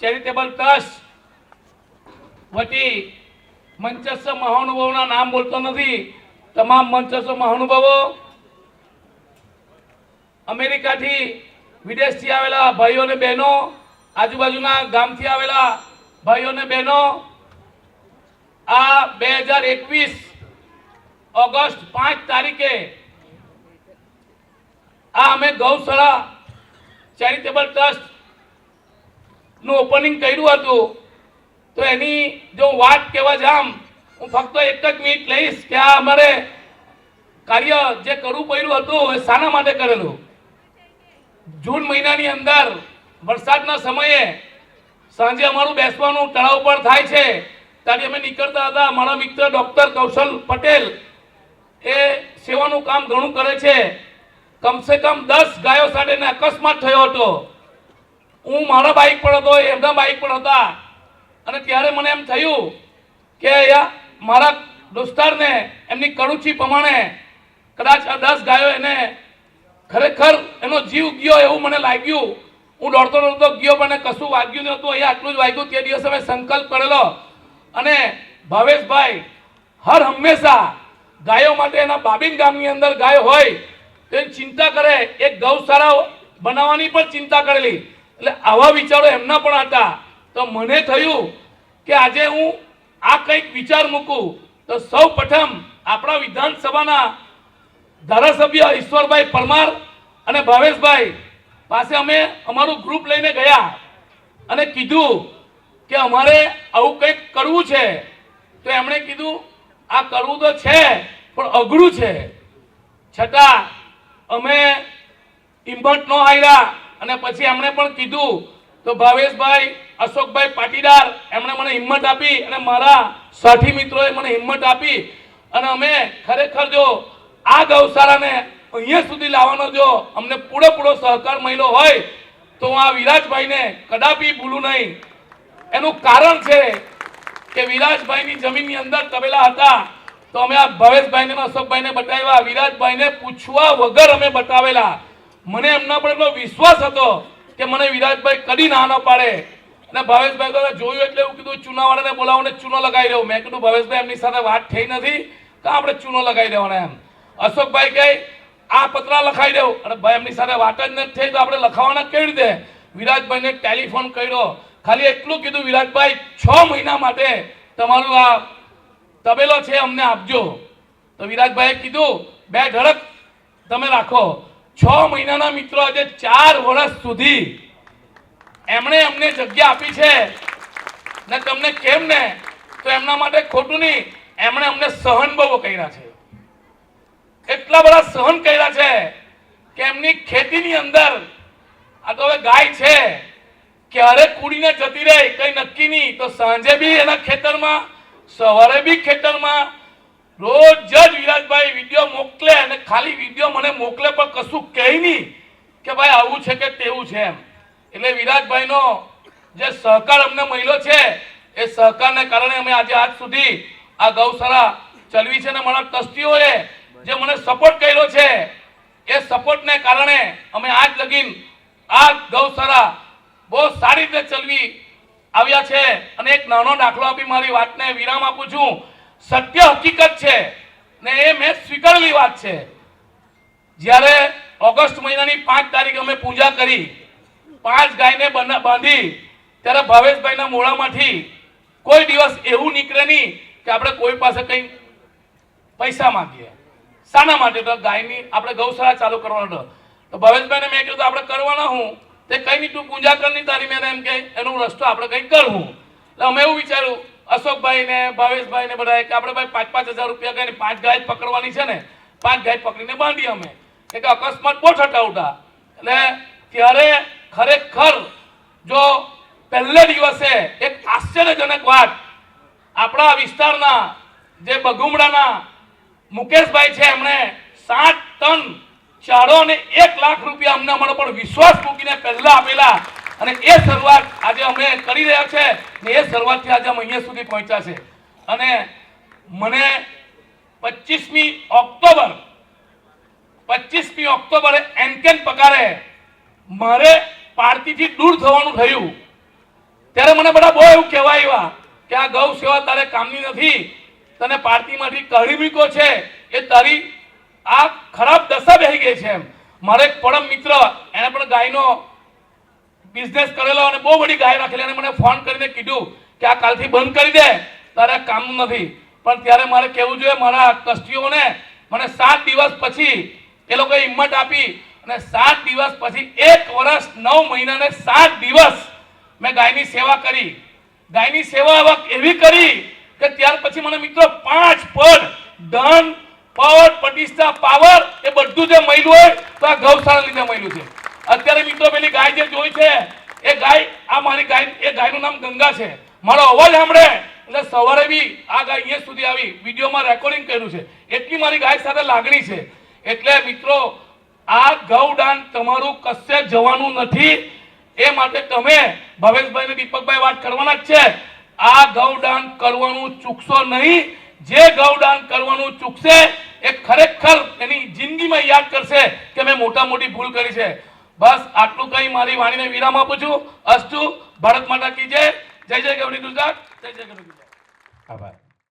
Charitable trust વતી મંચસ્થ મહાનુભાવોના નામ બોલતો નથી, તમામ મંચસ્થ મહાનુભાવો, અમેરિકાથી વિદેશથી આવેલા ભાઈઓ અને બહેનો, આજુબાજુના ગામથી આવેલા ભાઈઓ અને બહેનો, આ 2021 ઓગસ્ટ 5 તારીખે આ અમે ગૌશાળા ચેરિટેબલ ટ્રસ્ટ નું ઓપનિંગ કર્યું હતું। તો એની જો વાત કહેવા જામ, હું ફક્ત એક જ મિનિટ લઈશ કે આ અમારે કાર્ય જે કરવું પડ્યું હતું એ શાના માટે કરેલું। જૂન મહિનાની અંદર વરસાદના સમયે સાંજે અમારું બેસવાનું તળાવ પર થાય છે, ત્યારે અમે નીકળતા હતા। મારા મિત્ર ડોક્ટર કૌશલ પટેલ એ સેવાનું કામ ઘણું કરે છે। કમસે કમ 10 ગાયો સાથે અકસ્માત થયો હતો। હું મારા બાઇક પર હતો, એમના બાઇક પર હતા, અને ત્યારે મને એમ થયું કે મારા દોસ્તારને એમની કરુચિ પ્રમાણે કદાચ આ 10 ગાયો એને ખરેખર એનો જીવ ગયો એવું મને લાગ્યું। હું દોડતો દોડતો ગયો, પણ કશું વાગ્યું નહોતું, અહીંયા આટલું જ વાગ્યું। તે દિવસે મેં સંકલ્પ કરેલો, અને ભાવેશભાઈ હર હંમેશા ગાયો માટે એના બાબીન ગામની અંદર ગાયો હોય તો એની ચિંતા કરે, એક ગૌશાળા બનાવવાની પણ ચિંતા કરેલી। એટલે આવા વિચારો એમના પણ હતા। તો મને થયું કે આજે હું આ કંઈક વિચાર મૂકું તો સૌ પ્રથમ આપણા વિધાનસભાના ધારાસભ્ય ઈશ્વરભાઈ પરમાર અને ભાવેશભાઈ પાસે અમે અમારું ગ્રુપ લઈને ગયા અને કીધું કે અમારે આવું કંઈક કરવું છે। તો એમણે કીધું આ કરવું તો છે પણ અઘરું છે, છતાં અમે હિંમત ન હાર્યા। અને પછી એમણે પણ કીધું તો ભાવેશભાઈ, અશોકભાઈ પાટીદાર એમણે મને હિંમત આપી, અને મારા સાથી મિત્રોએ મને હિંમત આપી, અને અમે ખરેખર જો આ ગૌશાળાને અહીંયા સુધી લાવવાનો જો અમને પૂરેપૂરો સહકાર મળ્યો હોય તો હું આ વિરાજભાઈને કદાપી ભૂલું નહીં। એનું કારણ છે કે વિરાજભાઈની જમીનની અંદર તબેલા હતા, તો અમે આ ભાવેશભાઈને અશોકભાઈને બતાવ્યા, વિરાજભાઈને પૂછવા વગર અમે બતાવેલા। મને એમના પર એટલો વિશ્વાસ હતો કે મને વિરાજભાઈ કદી ના ન પાડે। અને ભાવેશભાઈ દ્વારા જોયું એટલે એવું કીધું ચૂનાવાળાને બોલાવો ને ચૂનો લગાવી દઉં। મેં કીધું ભાવેશભાઈ એમની સાથે વાત થઈ નથી તો આપણે ચૂનો લગાવી દેવાના એમ। અશોકભાઈ કહે આ પત્ર લખાવી દેવું, અને ભાઈ એમની સાથે વાત જ નથી થઈ તો આપણે લખાવાના કેવી રીતે। વિરાજભાઈને ટેલિફોન કર્યો, ખાલી એટલું કીધું વિરાજભાઈ 6 મહિના માટે તમારું આ તબેલો છે અમને આપજો। તો વિરાજભાઈએ કીધું 2 ઢળક તમે રાખો। 6 મહિનાના મિત્રો આજે 4 વર્ષ સુધી એમણે અમને જગ્યા આપી છે ને તમને કેમ ને તો એમના માટે ખોટું નહીં, એમણે અમને સહન બહુ કર્યા છે। એટલા બધા સહન કર્યા છે કે એમની ખેતીની અંદર આ તો હવે ગાય છે ક્યારે કૂડીને જતી રહે કઈ નક્કી નહીં, તો સાંજે બી એના ખેતરમાં, સવારે બી ખેતરમાં, રોજ જ વિરાજભાઈ વિડીયો મોકલે, અને ખાલી વિડીયો મને મોકલે પણ કશું કહે નહીં કે ભાઈ આવું છે કે તેવું છે એમ। એટલે વિરાજભાઈનો જે સહકાર અમને મળ્યો છે એ સહકારને કારણે અમે આજે આજ સુધી આ ગૌશાળા ચલાવી છે, અને મારા ટ્રસ્ટીઓએ જે મને સપોર્ટ કર્યો છે એ સપોર્ટને કારણે અમે આજ લગીન આ ગૌશાળા બહુ સારી રીતે ચલાવી આવ્યા છે। અને એક નાનો દાખલો આપી મારી વાતને વિરામ આપું છું। સત્ય હકીકત છે ને એ મેં સ્વીકારેલી વાત છે। જ્યારે ઓગસ્ટ મહિનાની 5 તારીખે અમે પૂજા કરી, 5 ગાયને બાંધી, ત્યારે ભાવેશભાઈના મોઢામાંથી કોઈ દિવસ એવું નીકળે નહીં કે આપણે કોઈ પાસે કંઈ પૈસા માંગીએ। શાના માટે? તો ગાયની આપણે ગૌશાળા ચાલુ કરવાનો હતો। તો ભાવેશભાઈને મેં કીધું આપણે કરવાના હું તે કઈ નહીં, તું પૂજા કરની તારી, મેં એમ કે એનો રસ્તો આપણે કંઈ કરવું। એટલે અમે એવું વિચાર્યું અશોકભાઈ ને ભાવેશભાઈ ને બધા કે આપણે ભાઈ 5-5 હજાર રૂપિયા કઈ 5 ગાય પકડવાની છે ને, 5 ગાય પકડીને બાંધી અમે, કે અકસ્માત બહુ થતા હતા। એટલે ત્યારે ખરેખર જો પહેલે દિવસે એક આશ્ચર્યજનક વાત, આપણા વિસ્તારના જે બગુમડાના મુકેશભાઈ છે એમણે 7 ટન ચારો અને 1 લાખ રૂપિયા અમને અમારો પર વિશ્વાસ મૂકીને પહેલા આપેલા, અને એ શરૂઆત આજે અમે કરી રહ્યા છે ને એ શરૂઆતથી આજે અમે અહીંયા સુધી પહોંચ્યા છે। અને મને 25મી ઓક્ટોબરે એનકેન પગારે મારે પાર્ટીથી દૂર થવાનું થયું, ત્યારે મને બધા બહુ એવું કહેવાય એવા કે આ ગૌ સેવા તારે કામની નથી, તને પાર્ટીમાંથી કાઢી મૂક્યો છે, એ તારી આ ખરાબ દશા બેહી ગઈ છે એમ. મારો એક પરમ મિત્ર, એને પણ ગાયનો બિઝનેસ કરેલો અને બહુ બધી ગાય રાખેલી, અને મને ફોન કરીને કીધું કે આ કાલથી બંધ કરી દે, તારે કામનું નથી. પણ ત્યારે મારે કહેવું જોઈએ, મારા કસ્ટીઓને મને 7 દિવસ પછી એ લોકોએ હિંમત આપી અને 7 દિવસ પછી 1 વર્ષ 9 મહિના ને 7 દિવસ મેં ગાયની સેવા કરી. ગાયની સેવા એવી કરી કે ત્યાર પછી મને મિત્રો 5 પદ ધન પદ પ્રતિષ્ઠા પાવર એ બધું જે મળ્યું હોય તો આ ગૌશાળા લીધે મળ્યું છે. અત્યારે મિત્રો પેલી ગાય જે જોઈ છે એ ગાય, આ મારી ગાય, એ ગાયનું નામ ગંગા છે. મારો અવાજ સાંભળે એટલે સવારે બી આ ગાય અહીંયા સુધી આવી, વિડીયોમાં રેકોર્ડિંગ કર્યું છે, એટલી મારી ગાય સાથે લાગણી છે. એટલે મિત્રો આ ગૌદાન તમારું કશે જવાનું નથી. એ માટે તમે ભવેશભાઈ ને દીપકભાઈ વાત કરવાના જ છે, આ ગૌદાન કરવાનું ચૂકશો નહીં. જે ગૌદાન કરવાનું ચૂકશે એ ખરેખર એની જિંદગીમાં યાદ કરશે કે મેં મોટા મોટી ભૂલ કરી છે. બસ આટલું કઈ મારી વાણીને વિરામ આપું છું. અસ્તુ. ભારત માતા કી જય. જય જય ગૌરી ગુજરાત. જય જય ગૌરી ગુજરાત. આભાર.